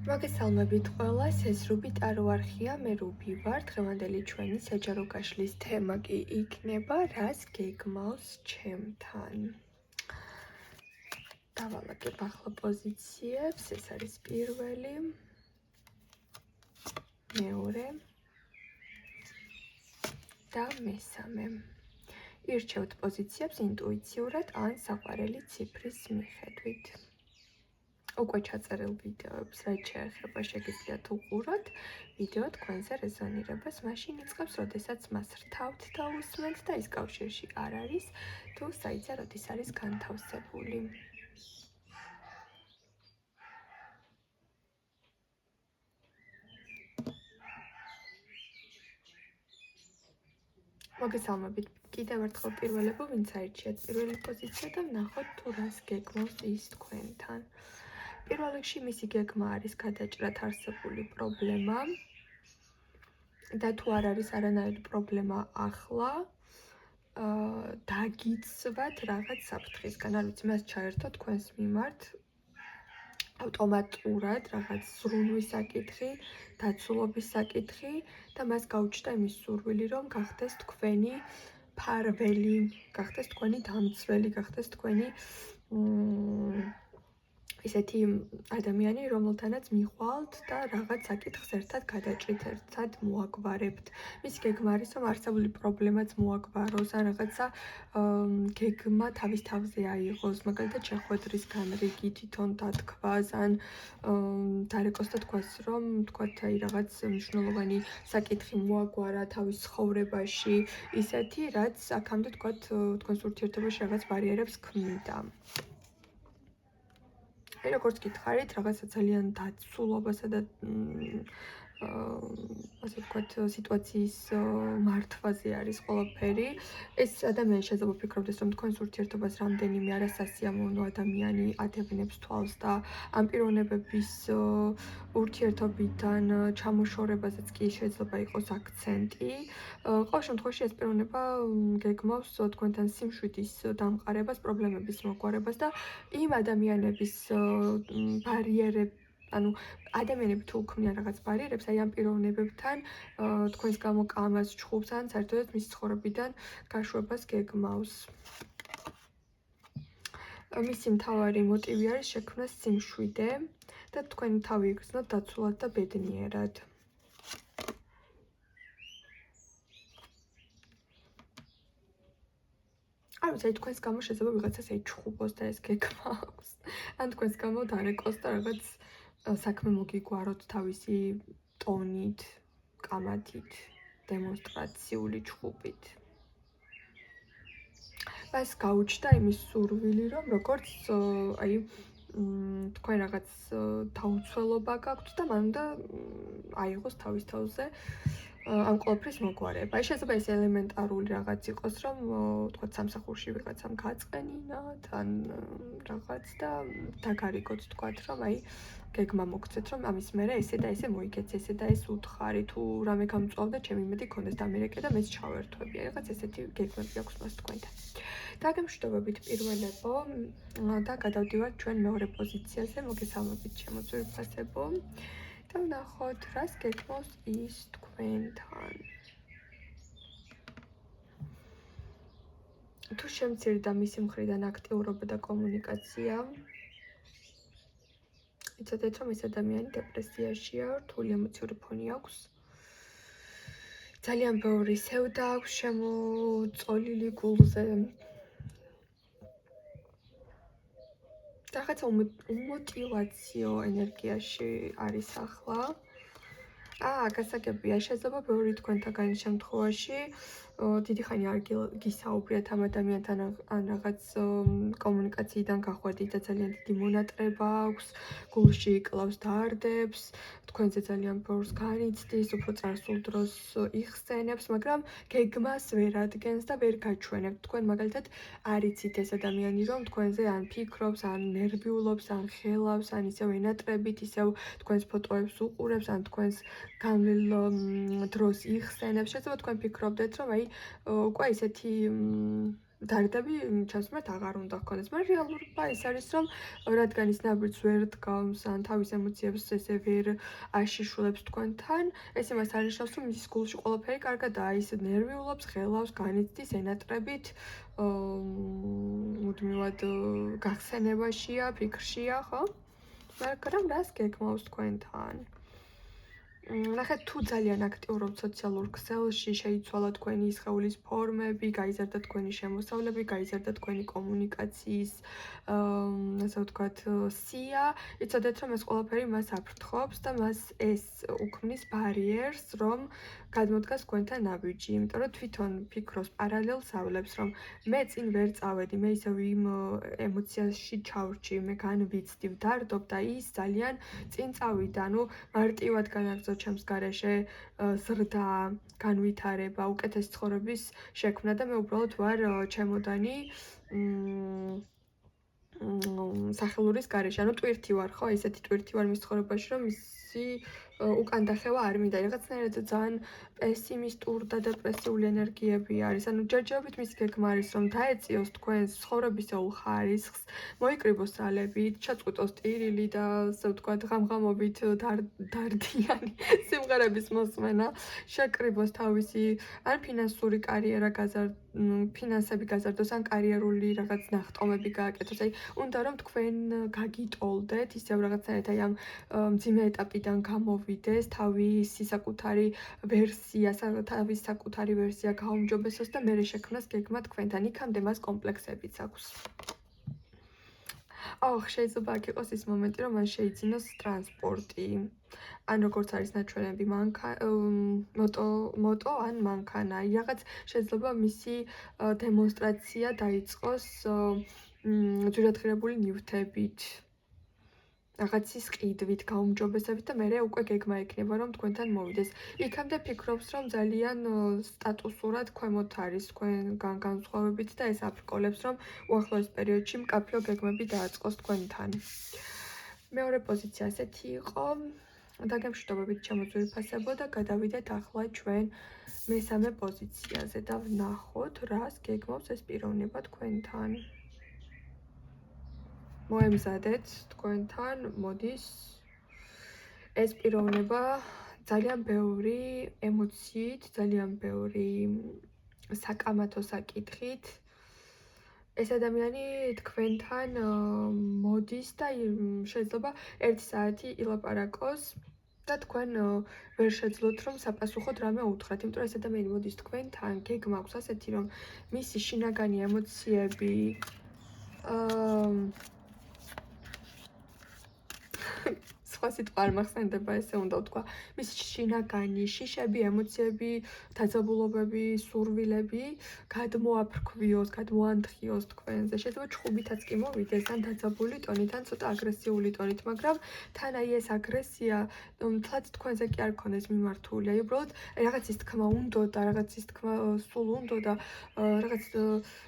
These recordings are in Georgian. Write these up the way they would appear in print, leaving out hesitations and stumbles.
მოგესალმებით ყველას, ეს რუბი ტარო არხია, მე რუბი ვარ. დღევანდელი ჩვენი საჯარო გაშლის თემა კი იქნება, რას გეგმავს ჩემთან. დავალაგებ ახლა პოზიციებს, ეს არის პირველი, მეორე და მესამე. ირჩევთ პოზიციებს ინტუიციურად ან საყვარელი ციფრის მიხედვით. უკვე ჩაწერილ ვიდეოებს, რაც შეეხება შეგიძლიათ უყუროთ. ვიდეო თქვენზე რეზონირებას მაშინ იწყებს, როდესაც მას რთავთ და უსმენთ და ის კავშირში არ არის, თუ საიტზე როდის არის განთავსებული. მოგესალმებით კიდევ ერთხელ პირველებო, ვინც აირჩიეთ პირველი პოზიცია და ვნახოთ თუ რას გეგმავს ის თქვენთან. პირველ რიგში მისი გეგმა არის გადაჭრათ არსებული პრობლემა და თუ არ არის არანაირი პრობლემა ახლა, დაგიცვათ რაღაც საფრთხისგან, არ ვიცი, მას ჩაერთო თქვენს მიმართ ავტომატურად რაღაც ზრუნვის საკითხი, დაცულობის საკითხი და მას გაუჩნდა იმის სურვილი, რომ გახდეს თქვენი ფარველი, გახდეს თქვენი დამცველი, გახდეს თქვენი ისეთი ადამიანი, რომელთანაც მიხვალთ და რაღაც საკითხს ერთად გადაჭრით, ერთად მოაგვარებთ. მისი გეგმა არის, რომ არსებული პრობლემაც მოაგვაროს, ან რაღაცა გეგმა თავის თავზე აიღოს, მაგალითად შეხვედრის განრიგი თვითონ დათქვას, ან დარეკოს და თქვას, რომ თქვათ აი რაღაც მნიშვნელოვანი საკითხი მოაგვარა თავის ცხოვრებაში, ისეთი, რაც აქამდე თქვათ თქვენს ურთიერთობაში რაღაც ბარიერებს ქმნიდა. როგორც გითხარით, რაღაცა ძალიან დაცულობასა და ასე ვთქვათ, სიტუაციის მართვაზე არის ყველაფერი. ეს ადამიანი შეიძლება ფიქრობდეს, რომ თქვენს ურთიერთობას რამდენიმე არასასიამოვნო ადამიანი ადევნებს თვალს და ამ პიროვნებების ურთიერთობიდან ჩამოშორებაზეც კი შეიძლება იყოს აქცენტი. ყოველ შემთხვევაში ეს პიროვნება გეგმავს თქვენთან სიმშვიდის დამყარებას, პრობლემების მოგვარებას და იმ ადამიანების ბარიერებს, ანუ ადამიანები თუ ქმნიან რაღაც ბარიერებს, აი ამ პიროვნებებთან თქვენს გამო კამას ჩხუბს ან საერთოდ მის ცხოვრებიდან გაშვებას გეგმავს. მისი მთავარი მოტივი არის შექმნა სიმშვიდე და თქვენი თავი იგრძნოთ დაცულად და ბედნიერად. არ ვიცი, თქვენს გამო შეიძლება ვიღაცას ეჩხუბოს და ეს გეგმა აქვს. ან თქვენს გამო დარეკოს და რაღაც საქმე მოგიგვაროთ თავისი ტონით, კამათით, დემონსტრაციული ჩხუბით. მას გაუჩნდა იმის სურვილი, რომ როგორც აი თქვენ რაღაც დაუცველობა გაქვთ და მან უნდა აიღოს თავის თავზე ამ ყველაფრის მოგვარება. აი შეიძლება ეს ელემენტარული რაღაც იყოს, რომ თქვათ სამსახურში ვიღაცამ გაწყენინათ, ან რაღაც და დაგარიგოთ თქვათ, რომ აი გეგმა მოგცეთ, რომ ამის მერე ესე და ესე მოიგეთ, ესე და ეს უთხარი, თუ რამე გამწვავდა, ჩემი იმედი გქონდეს დამირეკე და მეც ჩავერთვები. რაღაც ესეთი გეგმები აქვს მას თქვენთან. დაგემშვიდობებით პირველებო და გადავდივართ ჩვენ მეორე პოზიციაზე, მოგესალმებით ჩემო ძვირფასებო. და ვნახოთ, რას გეგმავს ის თქვენთან. თუ შემცირდა მისი მხრიდან აქტიურობა და კომუნიკაცია, იცოდეთ, რომ ეს ადამიანი დეპრესიაშია, რთული ემოციური ფონი აქვს. ძალიან ბევრი სევდა აქვს შემოწოლილი გულზე. რაღაცა უმოტივაციო ენერგიაში არის ახლა. გასაგებია, შეიძლება ბევრი თქვენთაგანი შემთხვევაში დიდი ხანი არ გისაუბრიათ ამ ადამიანთან, ან რაღაც კომუნიკაციიდან გახვედით და ძალიან დიდი მონატრება აქვს, გულში იკლავს დაარდებს, თქვენზე ძალიან ბევრს განიცდის, უფრო წარსულ დროს იხსენებს, მაგრამ გეგმას ვერ ადგენს და ვერ გაჩვენებთ. თქვენ მაგალითად არ იცით ეს ადამიანი, რომ თქვენზე ან ფიქრობს, ან ნერვიულობს, ან ხელავს, ან ისევ ენატრებით, ისევ თქვენს ფოტოებს უყურებს, ან თქვენს განვლილ დროს იხსენებს. შეიძლება თქვენ ფიქრობდეთ, რომ აი უკვე ისეთი დარდები ჩემს მიმართ აღარ უნდა ჰქონდეს, მაგრამ რეალურობა ის არის, რომ რადგან ის ნაბიჯს ვერ დგამს ან თავის ემოციებს ესე ვერ აშიშულებს თქვენთან, ეს იმას არნიშნავს, რომ მის გულში ყველაფერი კარგადაა, ის ნერვიულობს, ღელავს, განიცდის ენატრებით, მუდმივად გახსენებაშია, ფიქრშია, ხო? მაგრამ რას გეკმავს თქვენთან? ნახეთ, თუ ძალიან აქტიურობთ სოციალურ ქსელში, შეიცვალა თქვენი სხეულის ფორმები, გაიზარდა თქვენი შემოსავლები, გაიზარდა თქვენი კომუნიკაციის, ასე ვთქვათ, სია, იცოდეთ, რომ ეს ყველაფერი მას აფრთხობს და მას ეს უქმნის ბარიერს, რომ გადმოდგას თქვენთან ნაბიჯი, იმიტომ რომ თვითონ ფიქრობს პარალელს ავლებს, რომ მე წინ ვერ წავედი, მე ისევ იმ ემოციაში ჩავრჩი, მე განვიცდი, ვდარდობ და ის ძალიან წინ წავიდა, ანუ მარტივად განაგრძო ჩემს გარეშე ზრდა, განვითარება, უკეთესი ცხოვრების შექმნა და მე უბრალოდ ვარ ჩემოდანი სახელურის გარეშე, ანუ ტვირთი ვარ, ხო? ისეთი ტვირთი ვარ მის ცხოვრებაში, რომ ისი უკან დახევა არ მინდა. რაღაცნაირად ძალიან პესიმისტურ და დეპრესიული ენერგიები არის. ანუ ჯერჯერობით მის გეგმა არის, რომ დაეწიოს თქვენს ცხოვრებისეულ ხარისხს, მოიკრიბოს ძალებით, ჩაწყვიტოს ტირილი და ასე ვთქვათ, ღამღამობით დარდიანი სიმღერების მოსმენა, შეკრიბოს თავისი ან ფინანსური კარიერა ფინანსები გაზარდოს, ან კარიერული რაღაც ნახტომები გააკეთოს. აი, უნდა რომ თქვენ გაგიტოლდეთ, ისევ რაღაცნაირად აი ამ მძიმე ეტაპიდან გამოვიდეს, თავისი საკუთარი ვერსია, თავის საკუთარი ვერსია გაუმჯობესოს და მერე შექმნას გეგმა თქვენთან. იქამდე მას კომპლექსებიც აქვს. შეიძლება აქ იყოს ის მომენტი, რომ მან შეიძინოს ტრანსპორტი. ან როგორც არის ნაჩვენები, მოტო ან მანქანა. რაღაც შეიძლება მისი დემონსტრაცია დაიწყოს ძვირადღირებული ნივთებით. რაღაცის ყიდვით, გაუმჯობესებით და მერე უკვე გეგმა ექნება, რომ თქვენთან მოვიდეს. იქამდე ფიქრობს, რომ ძალიან სტატუსურად ქვემოთ არის თქვენგან განსხვავებით და ეს აფრკოლებს, რომ უახლოეს პერიოდში მკაფიო გეგმები დააწყოს თქვენთან. მეორე პოზიცია ასეთი იყო. დაგემშვიდობებით ჩემოძვირფასებო და გადავიდეთ ახლა ჩვენ მესამე პოზიციაზე და ვნახოთ, რას გეგმავს ეს პიროვნება თქვენთან. მოემზადეთ თქვენთან, მოდის ეს პიროვნება ძალიან ბევრი ემოციით, ძალიან ბევრი საკამათო საკითხით. ეს ადამიანი თქვენთან მოდის და შეიძლება 1 საათი ილაპარაკოს და თქვენ ვერ შეძლოთ რომ საპასუხოდ რამე უთხრათ, იმიტომ რომ ეს ადამიანი მოდის თქვენთან, გეგმა აქვს ასეთი, რომ მისი შინაგანი ემოციები სხვა სიტყვა არ მახსენდება, ესე უნდა ვთქვა. მისი შინაგანი შიშები, ემოციები, დაძაბულობები, სურვილები გადმოაფრქვიოს, გადმოანთხიოს თქვენზე. შეიძლება ჩხუბითაც კი მოვიდეს, ან დაძაბული ტონით, ან ცოტა აგრესიული ტონით, მაგრამ თან აი ეს აგრესია თლაც თქვენზე კი არ ქონდეს მიმართული. აი უბრალოდ რაღაცის თქმა უნდოდა, რაღაცის თქმა სულ უნდოდა, რაღაც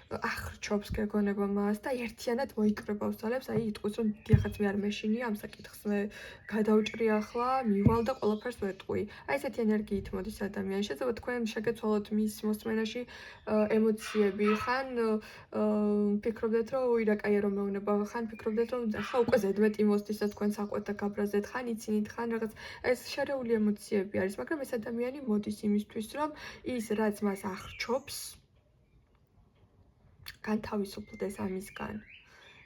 ახრჩობს გეგონება მას და ერთიანად მოიკრებავს ძალებს, აი იტყვის რომ დიახაც მე არ მეშინია ამ საკითხს, მე გადავჭრი ახლა, მივალ და ყველაფერს ვეტყვი. აი ესეთი ენერგიით მოდის ადამიანი. შეიძლება თქვენ შეგეცვალოთ მის მოსმენაში ემოციები, ხან ფიქრობდეთ რომ ოი რა კაია რომ მეუნება, ხან ფიქრობდეთ რომ ახლა უკვე ზედმეტი მოსდის და თქვენ საყვეთ და გაბრაზეთ, ხან იცინით, ხან რაღაც ეს შერეული ემოციები არის, მაგრამ ეს ადამიანი მოდის იმისთვის რომ ის რაც მას ახრჩობს განთავისუფლდეს ამისგან.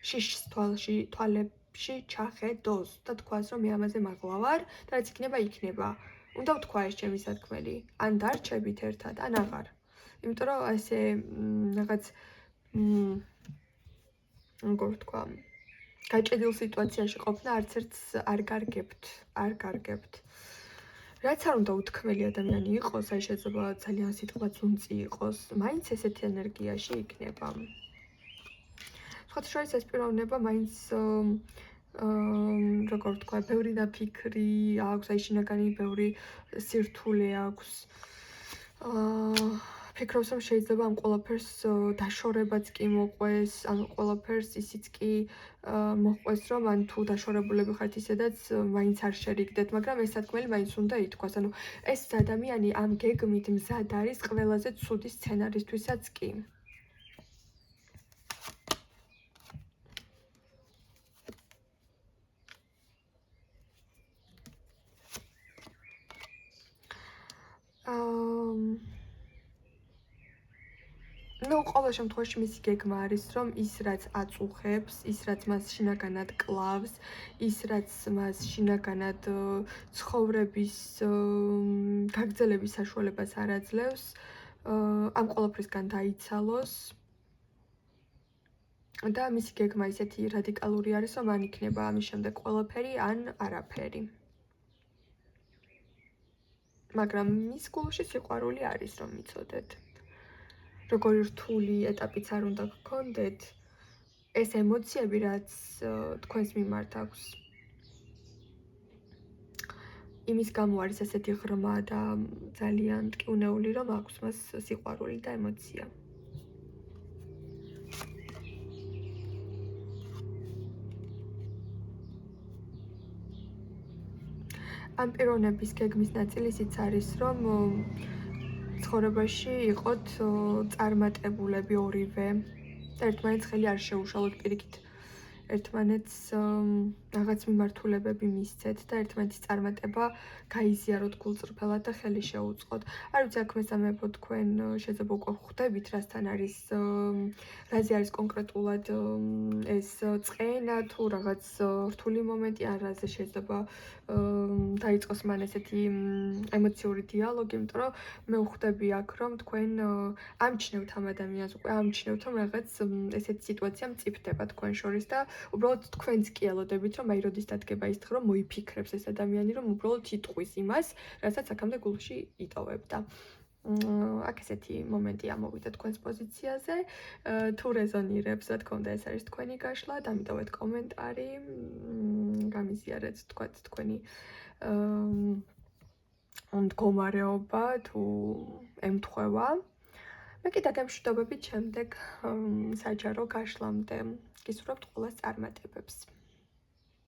შიშს თვალებში ჩახედოს და თქვას, რომ მე ამაზე მაღლა ვარ და რაც იქნება, იქნება. უნდა ვთქვა ეს ჩემი სათქმელი. ან დარჩებით ერთად, ან აღარ. იმიტომ რომ ასე რაღაც როგორ ვთქვა, გაჭედილ სიტუაციაში ყოფნა არც ერთს არ გარგებთ. რაც არ უნდა უთქმელი ადამიანი იყოს, აი შეიძლება ძალიან სიტყვაც უნწი იყოს, მაინც ესეთი ენერგიაში იქნება. სხვათა შორის ეს პიროვნება მაინც როგორ ვთქვა, ბევრი დაფიქრი აქვს, აი შინაგანი ბევრი სირთულე აქვს. ფიქრობს, რომ შეიძლება ამ ყველაფერს დაშორებაც კი მოყვეს, ამ ყველაფერს ისიც კი მოყვეს, რომ ან თუ დაშორებულები ხართ ისედაც მაინც არ შერიგდეთ, მაგრამ ეს სათქმელი მაინც უნდა ითქვას. ანუ ეს ადამიანი ამ გეგმით მზად არის ყველაზე ცუდი სცენარისთვისაც კი. ну, ყოველ შემთხვევაში მისი გეგმა არის, რომ ის რაც აწუხებს, ის რაც მას შინაგანად კლავს, ის რაც მას შინაგანად ცხოვრების გაგრძელების საშუალებას არ აძლევს, ამ ყველაფრისგან დაიცალოს. და მისი გეგმა ისეთი რადიკალური არის, რომ ან იქნება ამის შემდეგ ყველაფერი, ან არაფერი. მაგრამ მის გულში სიყვარული არის, რომ იცოდეთ. როგორი რთული ეტაპიც არ უნდა გქონდეთ, ეს ემოციები, რაც თქვენს მიმართ აქვს, იმის გამო არის ასეთი ღრმა და ძალიან ტკივნეული, რომ აქვს მას სიყვარული და ემოცია. ამ პიროვნების გეგმის ნაწილი ისიც არის, რომ ცხოვრებაში იყოთ წარმატებულები ორივე და ერთმანეთს ხელი არ შეუშალოთ პირიქით. ერთმანეთს რაღაც მიმართულებები მისცეთ და ერთმანეთის წარმატება გაიზიაროთ გულწრფელად და ხელი შეუწყოთ. არ ვიცი, აქ მესამეებო თქვენ შეიძლება უკვე ხვდებით, რასთან არის, რაზე არის კონკრეტულად ეს წყენა თუ რაღაც რთული მომენტი, ან რაზე შეიძლება დაიწყოს მან ესეთი ემოციური დიალოგი, იმიტომ რომ მე ვხვდები აქ, რომ თქვენ ამჩნევთ ამ ადამიანს, უკვე ამჩნევთ, რომ რაღაც ესეთი სიტუაცია მწიფდება თქვენ შორის და უბრალოდ თქვენც კი ელოდებით, რომ აი როდის დადგება ის დღე, რომ მოიფიქრებს ეს ადამიანი, რომ უბრალოდ იტყვის იმას, რასაც აქამდე გულში იტოვებდა. აქ ესეთი მომენტი ამოვიდა თქვენს პოზიციაზე. თუ რეზონირებს, რა თქმა უნდა, ეს არის თქვენი გაშლა, დამიტოვეთ კომენტარი, გამიზიარეთ თქვენი მდგომარეობა თუ ემთხვევა. მე კი დაგემშვიდობებით შემდეგ საჯარო გაშლამდე. გისურვებთ ყველას წარმატებებს.